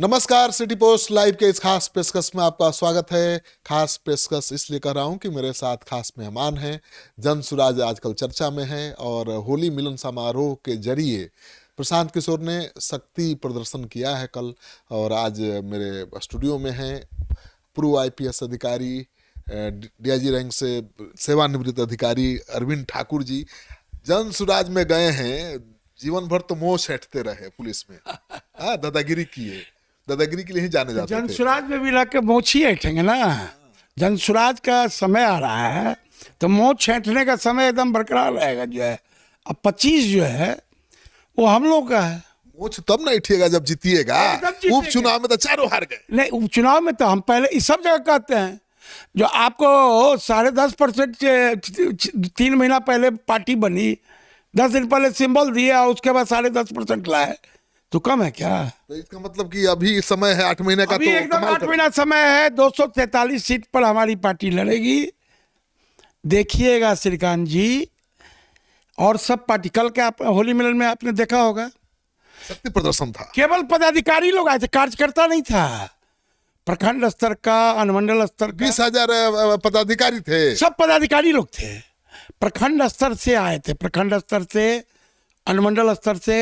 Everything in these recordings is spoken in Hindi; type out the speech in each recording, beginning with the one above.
नमस्कार, सिटी पोस्ट लाइव के इस खास पेशकश में आपका स्वागत है। खास पेशकश इसलिए कर रहा हूं कि मेरे साथ खास मेहमान हैं। जन सुराज आजकल चर्चा में है और होली मिलन समारोह के जरिए प्रशांत किशोर ने शक्ति प्रदर्शन किया है कल, और आज मेरे स्टूडियो में हैं पूर्व आईपीएस अधिकारी, डीआईजी रैंक से सेवानिवृत्त अधिकारी अरविंद ठाकुर जी। जन सुराज में गए हैं, जीवन भर तो मोह सेठते रहे पुलिस में, हाँ, दादागिरी किए, दादागिरी के लिए ही जाने जाते थे। जनसुराज में भी रख के मोची ऐठेंगे ना। जनसुराज का समय आ रहा है तो मोच छेंटने का समय एकदम बरकरार रहेगा। जो है अब 25 जो है वो हम लोग का है। मोछ तब ना उठिएगा जब जीतिएगा। उपचुनाव में तो चारों हार गए। नहीं, उपचुनाव में तो हम पहले इस सब जगह कहते हैं, जो आपको 10.5% 3 महीना पहले पार्टी बनी, 10 दिन पहले सिंबल दिया, उसके बाद 10.5% लाए, तो कम है क्या? तो इसका मतलब कि अभी समय है 8 महीने का, अभी तो एकदम कमाल 8 महीना समय है। 243 सीट पर हमारी पार्टी लड़ेगी। देखिएगा श्रीकांत जी, और सब पार्टी कल के आप होली मिलन में आपने देखा होगा, शक्ति प्रदर्शन था। केवल पदाधिकारी लोग आए थे, कार्यकर्ता नहीं था। प्रखंड स्तर का, अनुमंडल स्तर का 20,000 पदाधिकारी थे। सब पदाधिकारी लोग थे। प्रखंड स्तर से आए थे, प्रखंड स्तर से, अनुमंडल स्तर से,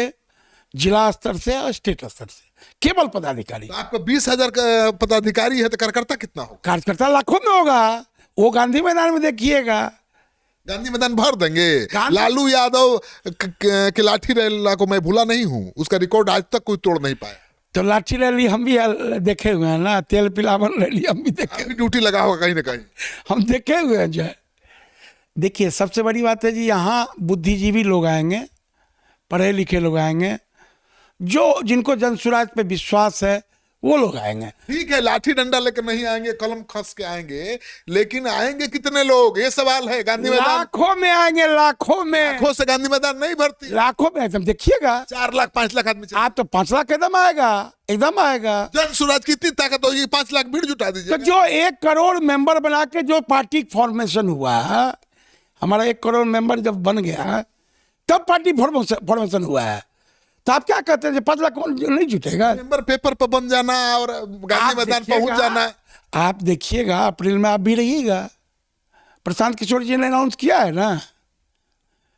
जिला स्तर से और स्टेट स्तर से, केवल पदाधिकारी। तो आपका 20,000 का पदाधिकारी है तो कार्यकर्ता कितना होगा? कार्यकर्ता लाखों में होगा। वो गांधी मैदान में देखिएगा, गांधी मैदान भर देंगे। लालू यादव के लाठी रैली को मैं भूला नहीं हूँ, उसका रिकॉर्ड आज तक कोई तोड़ नहीं पाया। तो लाठी रैली हम भी देखे हुए हैं ना, तेल पिलावन रैली हम भी देखे, अभी ड्यूटी लगा होगा कहीं ना कहीं। हम देखे हुए हैं। जो है देखिए, सबसे बड़ी बात है जी, यहाँ बुद्धिजीवी लोग आएंगे, पढ़े लिखे लोग आएंगे, जो जिनको जनसुराज पे विश्वास है वो लोग आएंगे। ठीक है, लाठी डंडा लेकर नहीं आएंगे, कलम खस के आएंगे, लेकिन आएंगे कितने लोग, ये सवाल है। गांधी मैदान लाखों में आएंगे, लाखों में, लाखों से गांधी मैदान नहीं भरती। लाखों में एकदम देखिएगा। 4 लाख 5 लाख आदमी आप तो 5 लाख एकदम आएगा, एकदम आएगा। जन सुराज की इतनी ताकत होगी, 5 लाख भीड़ जुटा दीजिए। तो जो 1 करोड़ मेंबर बना के जो पार्टी फॉर्मेशन हुआ, हमारा 1 करोड़ मेंबर जब बन गया तब पार्टी फॉर्मेशन हुआ है। तो आप क्या कहते हैं, 5 लाख नहीं जुटेगा? मेंबर पेपर पर बन जाना और गांधी मैदान पहुंच जाना। आप देखिएगा, अप्रैल में आप भी रहिएगा। प्रशांत किशोर जी ने अनाउंस किया है ना,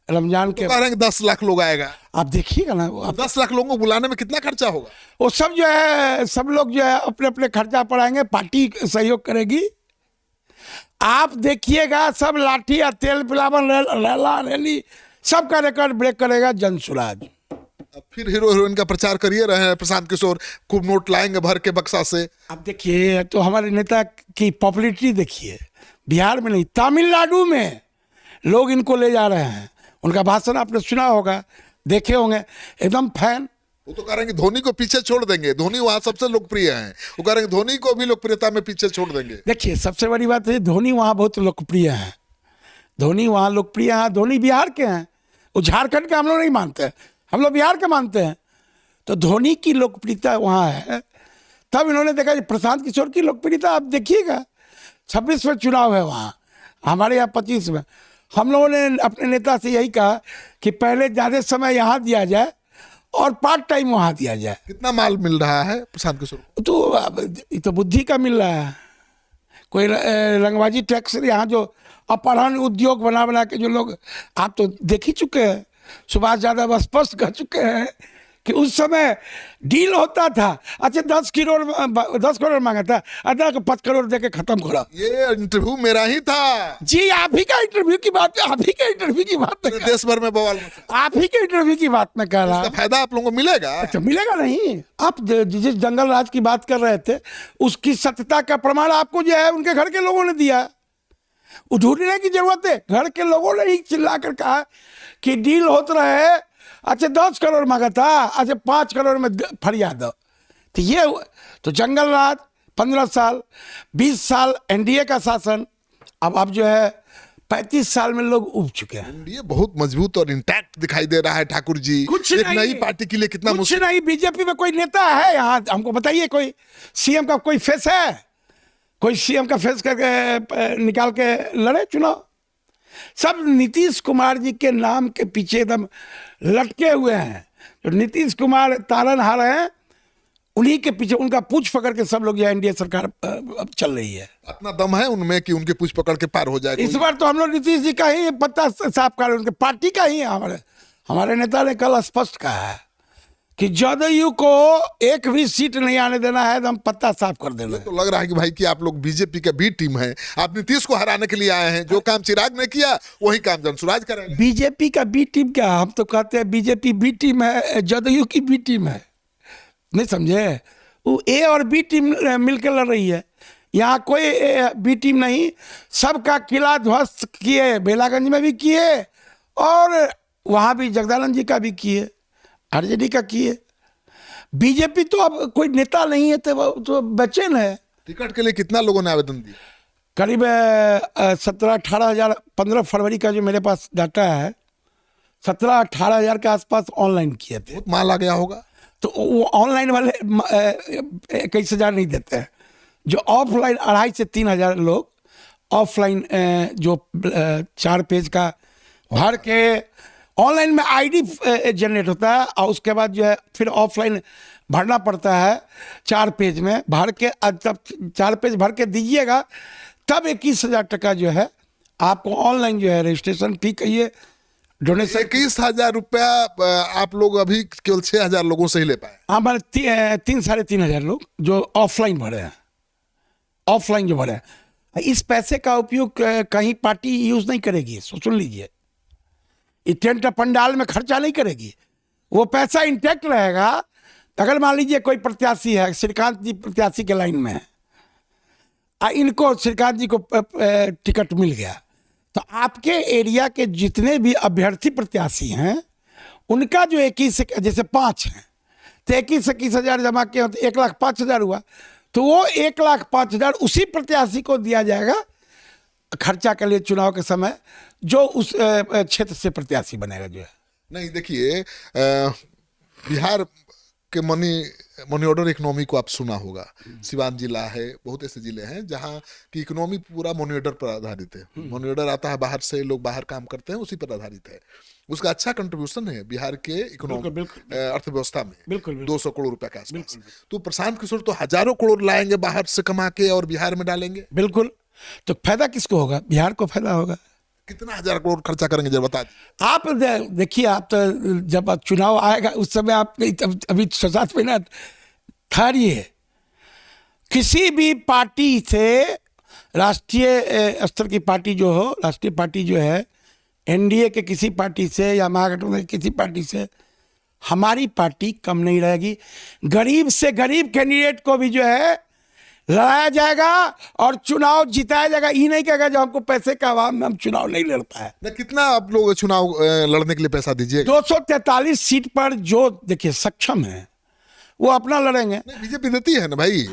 रमजान के कह रहे हैं 10 लाख लोग आएगा। आप देखिएगा ना, वो 10 लाख लोगों को बुलाने में कितना खर्चा होगा? वो सब जो है, सब लोग जो है अपने अपने खर्चा पड़ाएंगे, पार्टी सहयोग करेगी। आप देखिएगा, सब लाठी या तेल पिलावन रैली सबका रिकॉर्ड ब्रेक करेगा जनसुराज। अब फिर हीरो हीरोइन का प्रचार करिए रहे हैं प्रशांत किशोर, खूब नोट लाएंगे भर के बक्सा से। अब देखिए, तो हमारे नेता की पॉपुलैरिटी देखिए, बिहार में नहीं, तमिलनाडु में लोग इनको ले जा रहे हैं। उनका भाषण आपने सुना होगा, देखे होंगे, एकदम फैन। वो तो कह रहे हैं कि धोनी को पीछे छोड़ देंगे, धोनी वहां सबसे लोकप्रिय हैं। वो कह रहे हैं धोनी को भी लोकप्रियता में पीछे छोड़ देंगे। देखिए, सबसे बड़ी बात है, धोनी वहाँ बहुत लोकप्रिय है। धोनी वहाँ लोकप्रिय है। धोनी बिहार के हैं, वो झारखंड के हम लोग नहीं मानते, हम लोग बिहार के मानते हैं। तो धोनी की लोकप्रियता वहाँ है। तब इन्होंने देखा कि प्रशांत किशोर की लोकप्रियता आप देखिएगा। 26 में चुनाव है वहाँ, हमारे यहाँ 25 में। हम लोगों ने अपने नेता से यही कहा कि पहले ज़्यादा समय यहाँ दिया जाए और पार्ट टाइम वहाँ दिया जाए। कितना माल मिल रहा है प्रशांत किशोर को? तो बुद्धि का मिल रहा है। कोई रंगबाजी टैक्स यहाँ जो अपहरण उद्योग बना बना के जो लोग, आप तो देख ही चुके हैं। सुभाष यादव स्पष्ट कर चुके हैं कि उस समय डील होता था। अच्छा, 10 करोड़ मांगा था, अदा को 5 करोड़ देके खत्म करा। ये इंटरव्यू मेरा ही था जी, आप ही का इंटरव्यू की बात, आप ही के इंटरव्यू की बात में, देश भर में बवाल आप ही के इंटरव्यू की बात में कह रहा। फायदा आप लोगों को मिलेगा? अच्छा, मिलेगा नहीं। आप जिस जंगल राज की बात कर रहे थे, उसकी सत्यता का प्रमाण आपको जो है उनके घर के लोगों ने दिया। वो ढूंढने की जरूरत है, घर के लोगों ने ही चिल्ला कर कहा कि डील होता रहे। अच्छा, 10 करोड़ मांगा था, अच्छा 5 करोड़ में फरियाद दो। तो ये तो जंगल राज 15 साल, 20 साल एनडीए का शासन, अब जो है 35 साल में लोग उब चुके हैं। एनडीए बहुत मजबूत और इंटैक्ट दिखाई दे रहा है ठाकुर जी। कुछ एक नहीं, नई पार्टी के लिए कितना कुछ नहीं। बीजेपी में कोई नेता है यहाँ, हमको बताइए, कोई सीएम का कोई फेस है? कोई सीएम का फेस करके निकाल के लड़े चुनाव? सब नीतीश कुमार जी के नाम के पीछे एकदम लटके हुए हैं। जो नीतीश कुमार तारनहार हैं, उन्हीं के पीछे उनका पूछ पकड़ के सब लोग ये एनडीए सरकार अब चल रही है। अपना दम है उनमें कि उनके पूछ पकड़ के पार हो जाए इस कोई? बार तो हम लोग नीतीश जी का ही पत्ता साफ कर, उनके पार्टी का ही है। हमारे नेता ने कल स्पष्ट कहा है कि जदयू को एक भी सीट नहीं आने देना है, तो हम पत्ता साफ कर देना है। तो लग रहा है कि भाई कि आप लोग बीजेपी का बी टीम है, आप नीतीश को हराने के लिए आए हैं। जो काम चिराग ने किया वही काम जनसुराज करेंगे। बीजेपी का बी टीम क्या, हम तो कहते हैं बीजेपी बी टीम है, जदयू की बी टीम है। नहीं समझे? वो ए और बी टीम मिलकर लड़ रही है। यहाँ कोई बी टीम नहीं, सबका किला ध्वस्त किए, बेलागंज में भी किए और वहाँ भी जगदानंद जी का भी किए, आरजेडी का किए। बीजेपी तो अब कोई नेता नहीं है, तो बेचैन है। टिकट के लिए कितना लोगों ने आवेदन दिया? करीब 17-18 हजार, 15 फरवरी का जो मेरे पास डाटा है, 17-18 हजार के आसपास ऑनलाइन किए थे। बहुत माल आ गया होगा। तो वो ऑनलाइन वाले 21 हजार नहीं देते हैं। जो ऑफलाइन 2.5 से 3 हजार लोग ऑफलाइन जो 4 पेज का भर के, ऑनलाइन में आईडी जनरेट होता है और उसके बाद जो है फिर ऑफलाइन भरना पड़ता है 4 पेज में भर के। जब 4 पेज भर के दीजिएगा तब 21,000 टका जो है आपको ऑनलाइन जो है रजिस्ट्रेशन फी कहिए, डोनेशन। 21,000 रुपया आप लोग अभी केवल 6,000 लोगों से ही ले पाए। हमारे 3-3.5 हजार लोग जो ऑफलाइन भरे हैं, ऑफलाइन जो भरे हैं। इस पैसे का उपयोग कहीं पार्टी यूज नहीं करेगी, सुन लीजिए। ये टेंट पंडाल में खर्चा नहीं करेगी, वो पैसा इंटैक्ट रहेगा। अगर मान लीजिए कोई प्रत्याशी है, श्रीकांत जी प्रत्याशी के लाइन में है, इनको श्रीकांत जी को टिकट मिल गया, तो आपके एरिया के जितने भी अभ्यर्थी प्रत्याशी हैं उनका जो 21, जैसे 5 हैं तो 21 हजार जमा किए तो 1,05,000 हुआ, तो वो 1,05,000 उसी प्रत्याशी को दिया जाएगा खर्चा के लिए चुनाव के समय, जो उस क्षेत्र से प्रत्याशी बनेगा जो है। नहीं देखिए, बिहार के मनी ऑर्डर इकोनॉमी को आप सुना होगा। सिवान जिला है, बहुत ऐसे जिले हैं जहाँ की इकोनॉमी पूरा मनी ऑर्डर पर आधारित है। मनी ऑर्डर आता है बाहर से, लोग बाहर काम करते हैं, उसी पर आधारित है। उसका अच्छा कंट्रीब्यूशन है बिहार के इकोनॉमी अर्थव्यवस्था में, बिल्कुल 200 करोड़ रुपए के आसपास। तो प्रशांत किशोर तो हजारों करोड़ लाएंगे बाहर से कमा के और बिहार में डालेंगे। बिल्कुल, तो फायदा किसको होगा? बिहार को फायदा होगा। कितना 1,000 करोड़ खर्चा करेंगे जरा बता दीजिए। आप देखिए, आप तो जब चुनाव आएगा उस समय आप अभी 6-7 महीना ठहरिए। किसी भी पार्टी से, राष्ट्रीय स्तर की पार्टी जो हो, राष्ट्रीय पार्टी जो है, एनडीए के किसी पार्टी से या महागठबंधन की किसी पार्टी से हमारी पार्टी कम नहीं रहेगी। गरीब से गरीब कैंडिडेट को भी जो है लड़ाया जाएगा और चुनाव जिताया जाएगा। ये नहीं कहेगा जो हमको पैसे का अभाव में हम चुनाव नहीं लड़ पाए। कितना आप लोग चुनाव लड़ने के लिए पैसा दीजिए? 243 सीट पर जो देखिए सक्षम है वो अपना लड़ेंगे। बीजेपी देती है ना भाई,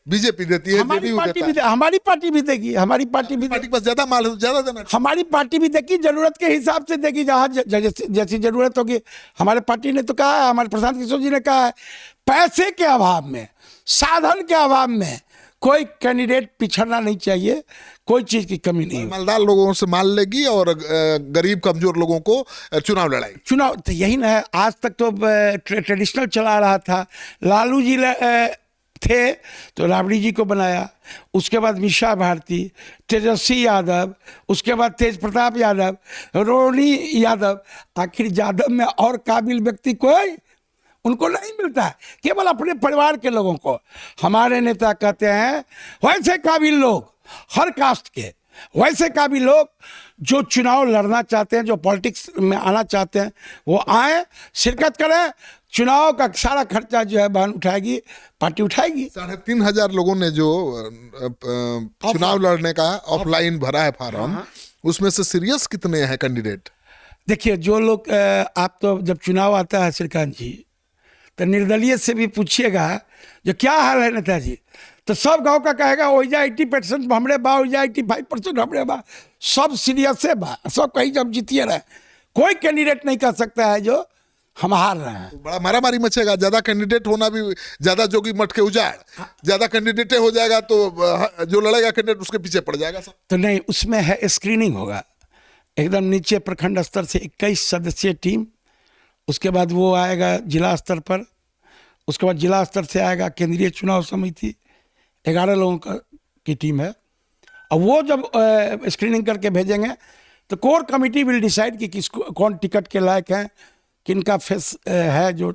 बीजेपी देती है, हमारी पार्टी भी हमारी पार्टी भी देगी, हमारी पार्टी भी पार्टी के पास ज्यादा माल है, ज्यादा देना। हमारी पार्टी भी देगी, जरूरत के हिसाब से देगी, जहाँ जैसी जरूरत होगी। हमारे पार्टी ने तो कहा है, हमारे प्रशांत किशोर जी ने कहा है, पैसे के अभाव में, साधन के अभाव में कोई कैंडिडेट पिछड़ना नहीं चाहिए, कोई चीज की कमी नहीं। मालदार लोगों से माल लेगी और गरीब कमजोर लोगों को चुनाव लड़ाएगी। चुनाव तो यही ना है। आज तक तो ट्रेडिशनल चला रहा था। लालू जी थे तो राबड़ी जी को बनाया, उसके बाद मीशा भारती, तेजस्वी यादव, उसके बाद तेज प्रताप यादव, रोहिणी यादव। आखिर यादव में और काबिल व्यक्ति कोई उनको नहीं मिलता है, केवल अपने परिवार के लोगों को। हमारे नेता कहते हैं वैसे काबिल लोग, हर कास्ट के वैसे काबिल लोग जो चुनाव लड़ना चाहते हैं, जो पॉलिटिक्स में आना चाहते हैं, वो आए, शिरकत करें। चुनाव का सारा खर्चा जो है बहन उठाएगी, पार्टी उठाएगी। 3,500 लोगों ने जो चुनाव लड़ने का ऑफलाइन भरा है फॉर्म, उसमें से सीरियस कितने हैं कैंडिडेट? देखिए, जो लोग आप तो जब चुनाव आता है श्रीकांत जी, तो निर्दलीय से भी पूछिएगा जो क्या हाल है नेताजी, तो सब गांव का कहेगा ओइजा 80% हमरे बा, ओइजा 85% हमरे बा, सब सीरियस है बा, सब कहीं जब जीतिए रहे। कोई कैंडिडेट नहीं कह सकता है जो हम हार रहे हैं। तो बड़ा मारामारी मचेगा। ज्यादा कैंडिडेट होना भी, ज्यादा जोगी मठ के उजाड़, ज्यादा कैंडिडेट हो जाएगा तो जो लड़ेगा कैंडिडेट उसके पीछे पड़ जाएगा सब। तो नहीं, उसमें है स्क्रीनिंग होगा एकदम नीचे प्रखंड स्तर से 21 सदस्यीय टीम, उसके बाद वो आएगा जिला स्तर पर, उसके बाद जिला स्तर से आएगा केंद्रीय चुनाव समिति, 11 लोगों की टीम है। अब वो जब स्क्रीनिंग करके भेजेंगे तो कोर कमेटी विल डिसाइड कि किसको कौन टिकट के लायक हैं, किनका फेस है जो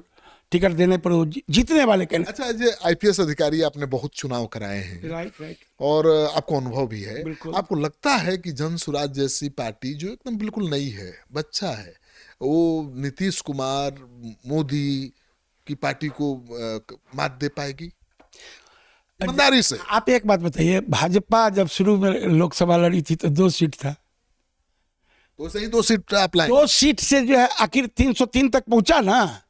टिकट देने पर वो जीतने वाले के। अच्छा, ये आईपीएस अधिकारी आपने बहुत चुनाव कराए हैं, राइट। और आपको अनुभव भी है। बिल्कुल। आपको लगता है कि जन स्वराज जैसी पार्टी जो एकदम बिल्कुल नई है, बच्चा है, वो नीतीश कुमार मोदी की पार्टी को मात दे पाएगी ईमानदारी से? आप एक बात बताइए, भाजपा जब शुरू में लोकसभा लड़ी थी तो 2 सीट था, तो सही 2 सीट आप लाए। 2 सीट से जो है आखिर 303 तक पहुंचा ना,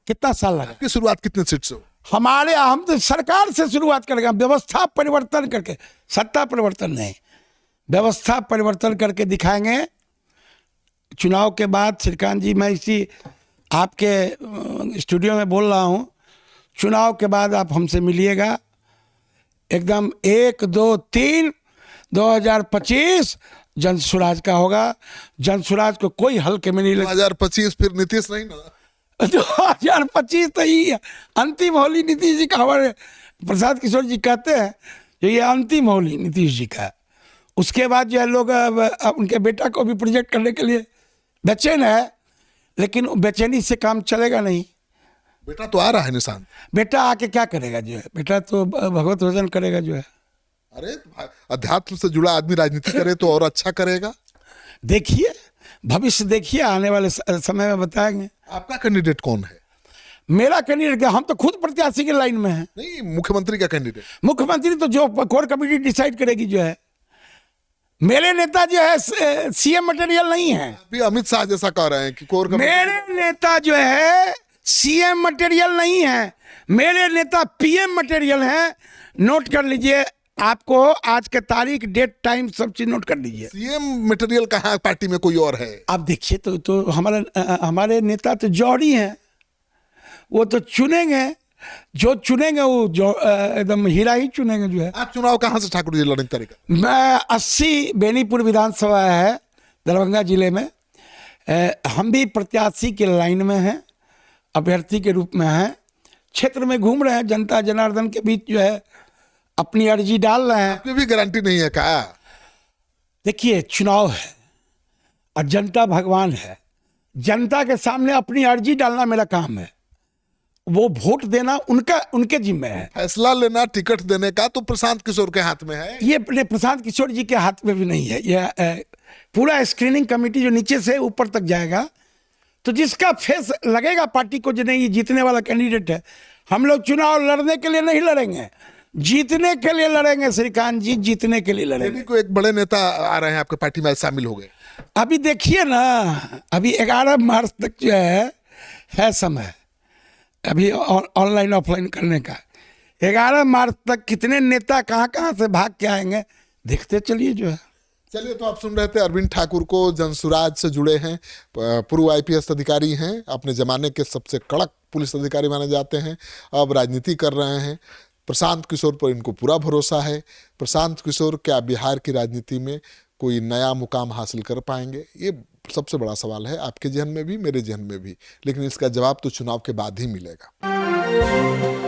कितना साल लगा? की शुरुआत कितने सीट से हो? हम तो सरकार से शुरुआत करेंगे, व्यवस्था परिवर्तन करके, सत्ता परिवर्तन नहीं, व्यवस्था परिवर्तन करके दिखाएंगे। चुनाव के बाद श्रीकांत जी, मैं इसी आपके स्टूडियो में बोल रहा हूँ, चुनाव के बाद आप हमसे मिलिएगा, एकदम 1, 2, 3 2025 जन स्वराज का होगा। जन स्वराज को कोई हल्के में नहीं लगे। 2025 फिर नीतीश नहीं ना? 2025 तो ही अंतिम होली नीतीश जी का। हमारे प्रसाद किशोर जी कहते हैं जो ये अंतिम होली नीतीश जी का। उसके बाद जो है लोग अब उनके बेटा को भी प्रोजेक्ट करने के लिए बेचैन है, लेकिन बेचैनी से काम चलेगा नहीं। बेटा तो आ रहा है निशान। बेटा आके क्या करेगा जो है, बेटा तो भगवत भजन करेगा जो है। अरे अध्यात्म से जुड़ा आदमी राजनीति करे तो और अच्छा करेगा। देखिए, भविष्य देखिए, आने वाले समय में बताएंगे। आपका कैंडिडेट कौन है? मेरा कैंडिडेट क्या, हम तो खुद प्रत्याशी के लाइन में हैं। नहीं, मुख्यमंत्री का कैंडिडेट। मुख्यमंत्री तो जो कोर कमेटी डिसाइड करेगी जो है। मेरे नेता जो है सीएम मटेरियल नहीं है। अभी अमित शाह जैसा कह रहे हैं कि कोर कमेटी। मेरे नेता जो है सीएम मटेरियल नहीं है, मेरे नेता पीएम मटेरियल है। नोट कर लीजिए, आपको आज के तारीख, डेट, टाइम, सब चीज नोट कर लीजिए। सीएम मटेरियल कहाँ पार्टी में कोई और है? आप देखिए तो हमारे नेता तो जौहरी हैं, वो तो चुनेंगे, जो चुनेंगे वो जो एकदम हीरा ही चुनेंगे जो है। आप चुनाव कहाँ से ठाकुर जी लड़ने तरीका? मैं 80 बेनीपुर विधानसभा है दरभंगा जिले में, हम भी प्रत्याशी के लाइन में हैं, अभ्यर्थी के रूप में हैं, क्षेत्र में घूम रहे हैं, जनता जनार्दन के बीच जो है अपनी अर्जी डाल रहे हैं। आपकी भी गारंटी नहीं है क्या? देखिए, चुनाव है और जनता भगवान है, जनता के सामने अपनी अर्जी डालना मेरा काम है, वो वोट देना उनके जिम्मे है। फैसला लेना टिकट देने का तो प्रशांत किशोर के हाथ में है। ये अपने प्रशांत किशोर जी के हाथ में भी नहीं है। यह पूरा स्क्रीनिंग कमेटी जो नीचे से ऊपर तक जाएगा, तो जिसका फेस लगेगा पार्टी को जो नहीं ये जीतने वाला कैंडिडेट है। हम लोग चुनाव लड़ने के लिए नहीं लड़ेंगे, जीतने के लिए लड़ेंगे श्रीकांत जी, जीतने के लिए लड़ेंगे। को एक बड़े नेता आ रहे हैं आपके पार्टी में, शामिल हो गए। अभी देखिए ना, अभी 11 मार्च तक जो है समय अभी ऑनलाइन ऑफलाइन करने का। 11 मार्च तक कितने नेता कहाँ से भाग के आएंगे, देखते चलिए जो है। चलिए, तो आप सुन रहे थे अरविंद ठाकुर को, जन स्वराज से जुड़े हैं, पूर्व आईपीएस अधिकारी हैं, अपने जमाने के सबसे कड़क पुलिस अधिकारी माने जाते हैं, अब राजनीति कर रहे हैं। प्रशांत किशोर पर इनको पूरा भरोसा है। प्रशांत किशोर क्या बिहार की राजनीति में कोई नया मुकाम हासिल कर पाएंगे, ये सबसे बड़ा सवाल है, आपके जहन में भी, मेरे जहन में भी। लेकिन इसका जवाब तो चुनाव के बाद ही मिलेगा।